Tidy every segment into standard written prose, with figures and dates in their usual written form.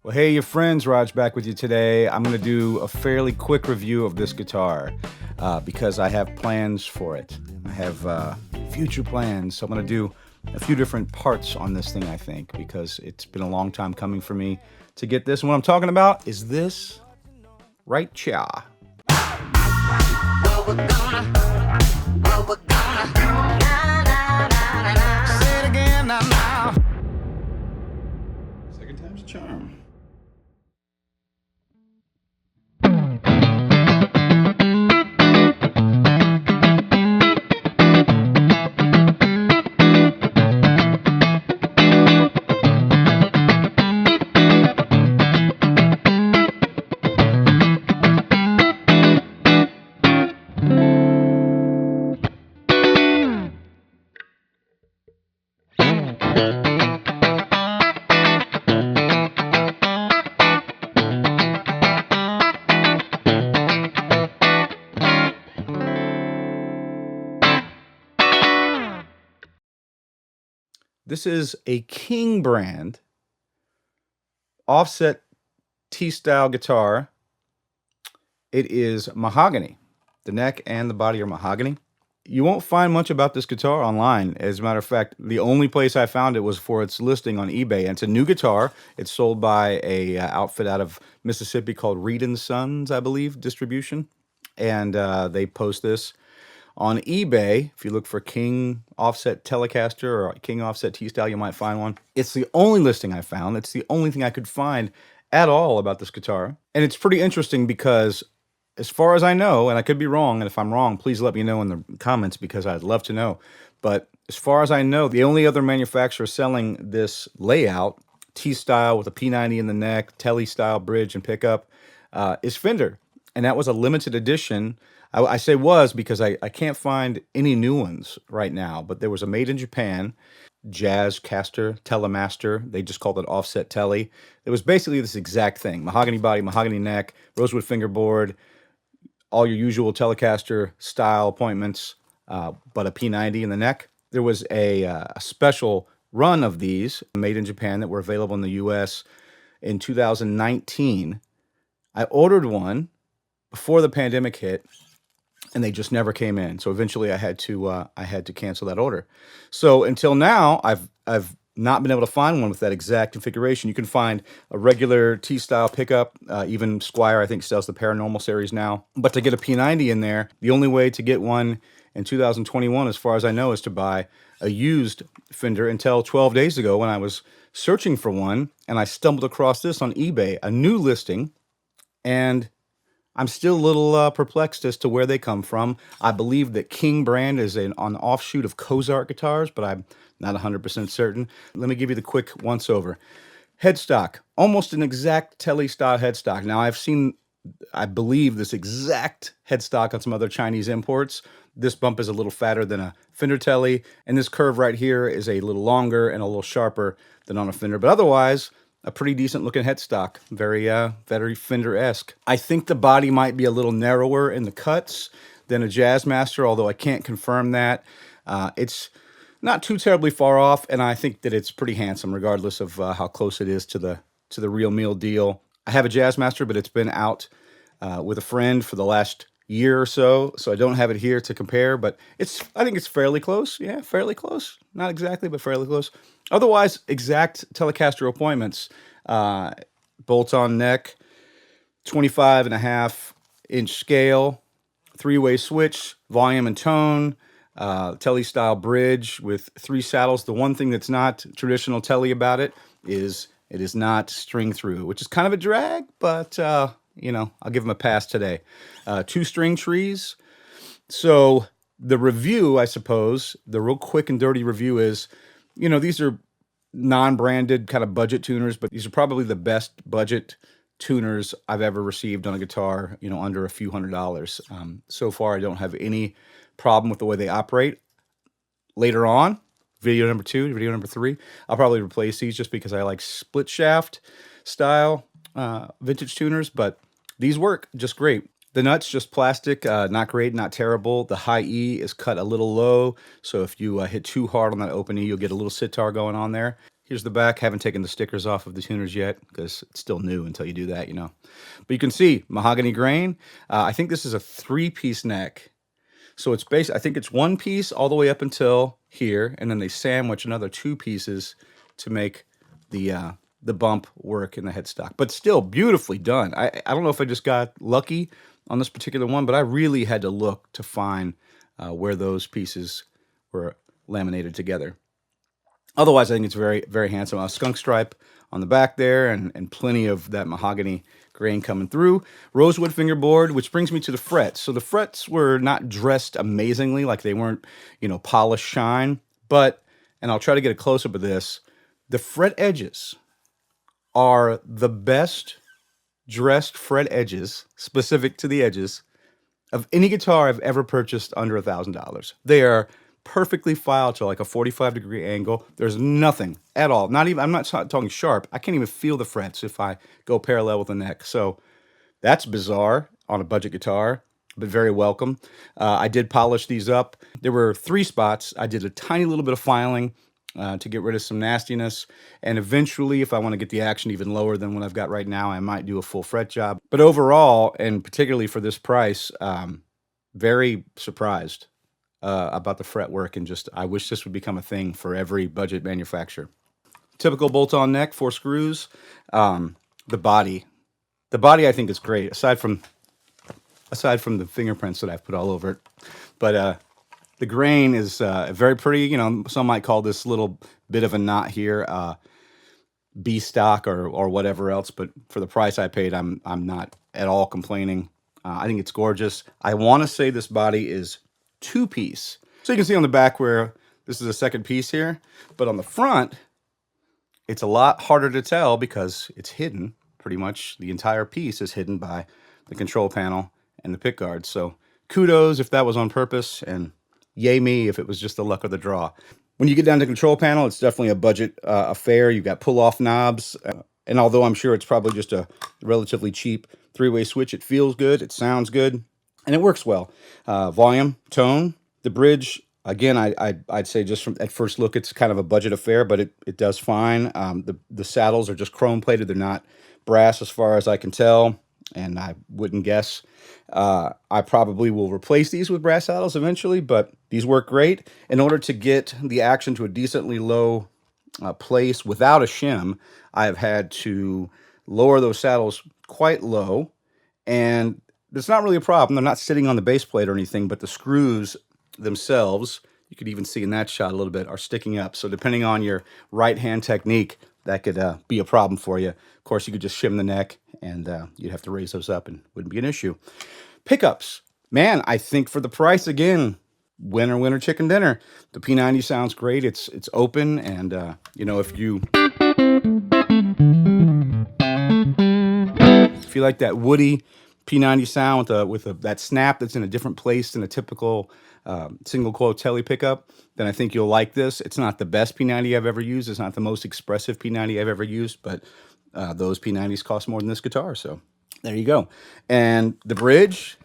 Well, hey, your friends, Raj back with you today. I'm going to do a fairly quick review of this guitar because I have plans for it. I have future plans, so I'm going to do a few different parts on this thing, I think, because it's been a long time coming for me to get this. And what I'm talking about is this right here. Well, we're gonna say it again now. Second time's a charm. This is a King brand offset T-style guitar. It is mahogany. The neck and the body are mahogany. You won't find much about this guitar online. As a matter of fact, the only place I found it was for its listing on eBay. And it's a new guitar. It's sold by a outfit out of Mississippi called Reed & Sons, I believe, distribution. And they post this on eBay. If you look for King offset Telecaster or King offset T-style, you might find one. It's the only listing I found. It's the only thing I could find at all about this guitar. And it's pretty interesting because as far as I know, and I could be wrong, and if I'm wrong, please let me know in the comments because I'd love to know. But as far as I know, the only other manufacturer selling this layout, T-style with a P90 in the neck, Tele-style bridge and pickup, is Fender. And that was a limited edition. I say was because I can't find any new ones right now, but there was a made in Japan, Jazzcaster, Telemaster. They just called it offset Tele. It was basically this exact thing. Mahogany body, mahogany neck, rosewood fingerboard, all your usual Telecaster style appointments, but a P90 in the neck. There was a special run of these made in Japan that were available in the US in 2019. I ordered one before the pandemic hit, and they just never came in. So eventually I had to cancel that order. So until now, I've not been able to find one with that exact configuration. You can find a regular T-style pickup. Even Squire, I think, sells the Paranormal series now. But to get a P90 in there, the only way to get one in 2021, as far as I know, is to buy a used Fender until 12 days ago when I was searching for one, and I stumbled across this on eBay, a new listing, and I'm still a little perplexed as to where they come from. I believe that King brand is an offshoot of Cozart guitars, but I'm not 100% certain. Let me give you the quick once-over. Headstock, almost an exact Tele-style headstock. Now, I've seen, I believe, this exact headstock on some other Chinese imports. This bump is a little fatter than a Fender Tele, and this curve right here is a little longer and a little sharper than on a Fender. But otherwise, a pretty decent looking headstock, very Fender-esque. I think the body might be a little narrower in the cuts than a Jazzmaster, although I can't confirm that. It's not too terribly far off, and I think that it's pretty handsome, regardless of how close it is to the real meal deal. I have a Jazzmaster, but it's been out with a friend for the last year or so I don't have it here to compare, but I think it's fairly close. Yeah, fairly close. Not exactly, but fairly close. Otherwise, exact Telecaster appointments. Bolt-on neck, 25.5-inch scale, three-way switch, volume and tone, Tele-style bridge with 3 saddles. The one thing that's not traditional Tele about it is not string through, which is kind of a drag, but you know, I'll give them a pass today. 2 string trees. So the review, I suppose, the real quick and dirty review is, you know, these are non-branded kind of budget tuners, but these are probably the best budget tuners I've ever received on a guitar, you know, under a few $100s. So far, I don't have any problem with the way they operate. Later on, video number 2, video number 3, I'll probably replace these just because I like split shaft style vintage tuners, but these work just great. The nut's just plastic, not great, not terrible. The high E is cut a little low, so if you hit too hard on that open E, you'll get a little sitar going on there. Here's the back. Haven't taken the stickers off of the tuners yet because it's still new until you do that, you know. But you can see mahogany grain. I think this is a 3-piece neck. So it's I think it's 1 piece all the way up until here, and then they sandwich another 2 pieces to make the bump work in the headstock. But still beautifully done. I don't know if I just got lucky on this particular one, but I really had to look to find where those pieces were laminated together. Otherwise, I think it's very, very handsome. A skunk stripe on the back there, and plenty of that mahogany grain coming through. Rosewood fingerboard, which brings me to the frets. So the frets were not dressed amazingly, like they weren't, you know, polished shine. But, and I'll try to get a close-up of this, the fret edges are the best dressed fret edges, specific to the edges, of any guitar I've ever purchased under $1,000. They are perfectly filed to like a 45-degree angle. There's nothing at all. Not even, I'm not talking sharp. I can't even feel the frets if I go parallel with the neck. So that's bizarre on a budget guitar, but very welcome. I did polish these up. There were 3 spots. I did a tiny little bit of filing to get rid of some nastiness. And eventually, if I want to get the action even lower than what I've got right now, I might do a full fret job. But overall, and particularly for this price, very surprised about the fretwork, and just I wish this would become a thing for every budget manufacturer. Typical bolt-on neck, 4 screws. The body I think is great, aside from the fingerprints that I've put all over it. But the grain is very pretty. You know, some might call this little bit of a knot here B stock or whatever else. But for the price I paid, I'm not at all complaining. I think it's gorgeous. I want to say this body is 2-piece. So you can see on the back where this is a 2nd piece here, but on the front, it's a lot harder to tell because it's hidden. Pretty much the entire piece is hidden by the control panel and the pick guard. So kudos if that was on purpose, and yay me if it was just the luck of the draw. When you get down to the control panel, it's definitely a budget affair. You've got pull-off knobs, and although I'm sure it's probably just a relatively cheap 3-way switch, it feels good, it sounds good, and it works well. Volume, tone, the bridge, again, I'd say just from at first look, it's kind of a budget affair, but it does fine. The saddles are just chrome plated. They're not brass as far as I can tell, and I wouldn't guess. I probably will replace these with brass saddles eventually, but these work great. In order to get the action to a decently low place without a shim, I have had to lower those saddles quite low, and it's not really a problem. They're not sitting on the base plate or anything, but the screws themselves, you could even see in that shot a little bit, are sticking up. So depending on your right-hand technique, that could be a problem for you. Of course, you could just shim the neck, and you'd have to raise those up, and wouldn't be an issue. Pickups. Man, I think for the price, again, winner, winner, chicken dinner. The P90 sounds great. It's open, and, you know, if you like that woody P90 sound with that snap that's in a different place than a typical single coil tele pickup, then I think you'll like this. It's not the best P90 I've ever used. It's not the most expressive P90 I've ever used, but those P90s cost more than this guitar, so there you go. And the bridge.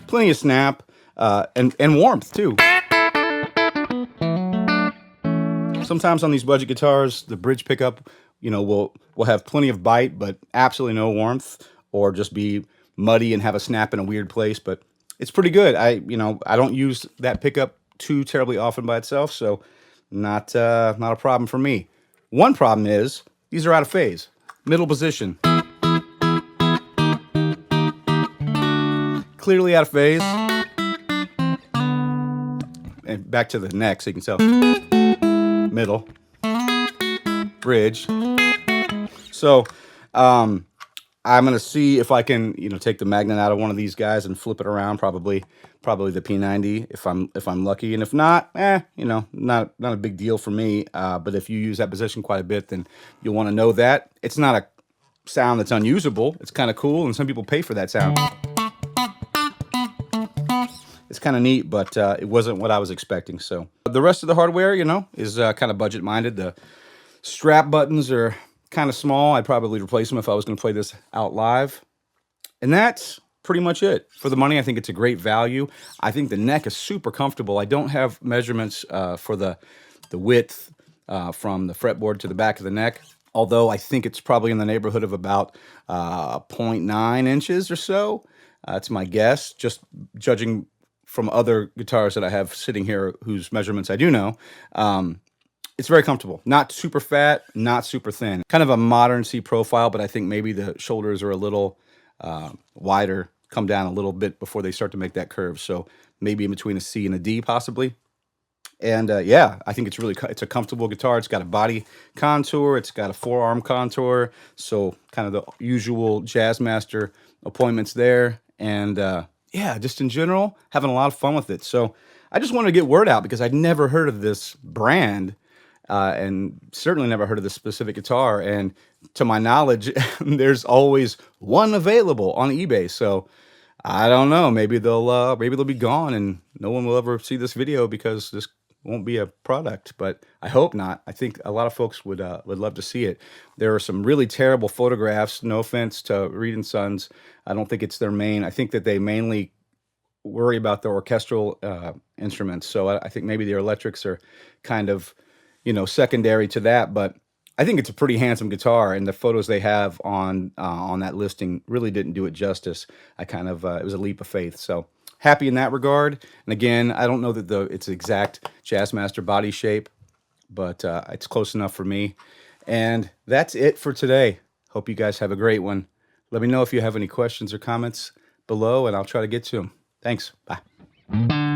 Plenty of snap and warmth too. Sometimes on these budget guitars, the bridge pickup, you know, will have plenty of bite, but absolutely no warmth, or just be muddy and have a snap in a weird place. But it's pretty good. I don't use that pickup too terribly often by itself, so not a problem for me. One problem is these are out of phase. Middle position, clearly out of phase. And back to the neck, so you can tell. Middle, bridge. So I'm gonna see if I can, you know, take the magnet out of one of these guys and flip it around. Probably the P90 if I'm lucky, and if not, you know, not a big deal for me. But if you use that position quite a bit, then you'll want to know that it's not a sound that's unusable. It's kind of cool, and some people pay for that sound. It's kind of neat, but it wasn't what I was expecting. So the rest of the hardware, you know, is kind of budget minded. The strap buttons are kind of small. I'd probably replace them if I was going to play this out live. And that's pretty much it. For the money, I think it's a great value. I think the neck is super comfortable. I don't have measurements for the width from the fretboard to the back of the neck, although I think it's probably in the neighborhood of about 0.9 inches or so. That's my guess, just judging from other guitars that I have sitting here whose measurements I do know. It's very comfortable. Not super fat, not super thin. Kind of a modern C profile, but I think maybe the shoulders are a little wider, come down a little bit before they start to make that curve. So maybe in between a C and a D possibly. And yeah, I think it's a comfortable guitar. It's got a body contour. It's got a forearm contour. So kind of the usual Jazzmaster appointments there. And yeah, just in general, having a lot of fun with it. So I just wanted to get word out because I'd never heard of this brand and certainly never heard of this specific guitar. And to my knowledge, there's always one available on eBay. So I don't know. Maybe they'll be gone and no one will ever see this video because this won't be a product. But I hope not. I think a lot of folks would love to see it. There are some really terrible photographs. No offense to Reed and Sons. I don't think it's their main. I think that they mainly worry about the orchestral instruments. So I think maybe the electrics are kind of, secondary to that. But I think it's a pretty handsome guitar, and the photos they have on that listing really didn't do it justice. It was a leap of faith. So happy in that regard. And again, I don't know that it's exact Jazzmaster body shape, but it's close enough for me. And that's it for today. Hope you guys have a great one. Let me know if you have any questions or comments below, and I'll try to get to them. Thanks. Bye.